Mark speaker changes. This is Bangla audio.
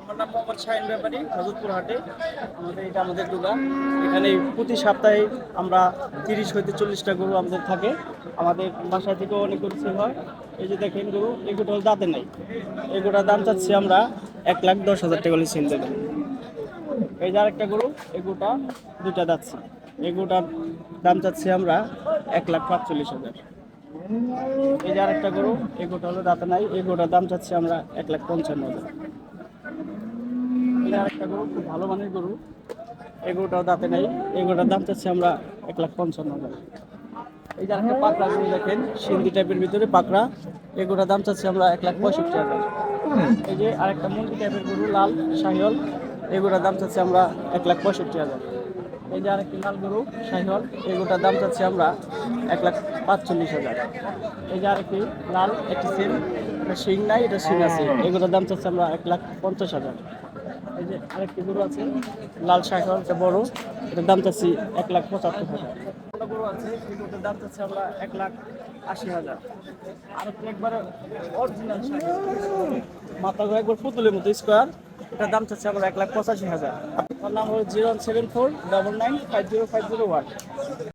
Speaker 1: আমার নাম মোহাম্মদ শাহিন ব্যাপারী, হজরতপুর হাটে। আমাদের দুগা। এখানে প্রতি সপ্তাহে আমরা 30 হইতে 40টা গরু আমাদের থাকে। আমাদের বাসা থেকেও অনেক গরু সেল হয়। এই যে দেখেন গরু, এই গরুটা হল দাঁতে নাই। এই গরুটার দাম চাচ্ছি আমরা 1,10,000 টাকা হলে সেল দেবেন। এই যে আরেকটা গরু, এই গরুটা দুইটা দাঁতছে। এই গরুটার দাম চাচ্ছি আমরা 1,45,000। এই যে আরেকটা গরু, এই গরুটা হলো দাঁতে নাই। এই গরুটার দাম চাচ্ছি আমরা 1,55,000। এই যে আরেকটা গরু, খুব ভালো মানের গরু, এই গরুটাও দাঁতে নাই। এই গরুটার দাম চাচ্ছি আমরা 1,55,000। এই যে আরেকটা পাকড়া গরু দেখেন, সিন্ধি টাইপের ভিতরে পাকড়া, এই গরুটার দাম চাচ্ছি আমরা 1,65,000। এই যে আরেকটা মুন্ডি টাইপের গরু, লাল শাহিওয়াল, এই গরুটার দাম চাচ্ছি আমরা 1,65,000। এই যে আরেকটি লাল গরু শাহিওয়াল, এই গরুটার দাম চাচ্ছি আমরা 1,45,000। এই যে আরেকটি লাল একটি সেম, এটা শিং নাই, এটা শিং আছে, এগুলোর দাম চাচ্ছি আমরা 1,50,000। এই যে আরেকটি গরু আছে লাল শাহিওয়াল, এটা বড়, এটার দাম চাচ্ছি 1,75,000। একটা গরু আছে, এই গরুটার দাম চাচ্ছি আমরা 1,80,000। আর একবারে অরিজিনাল শাহিওয়াল, মাথাগুলো একবার পুতুলের মতো স্কোয়ার, এটার দাম চাচ্ছি আমরা 1,85,000। আমার নাম হলো 01749950501।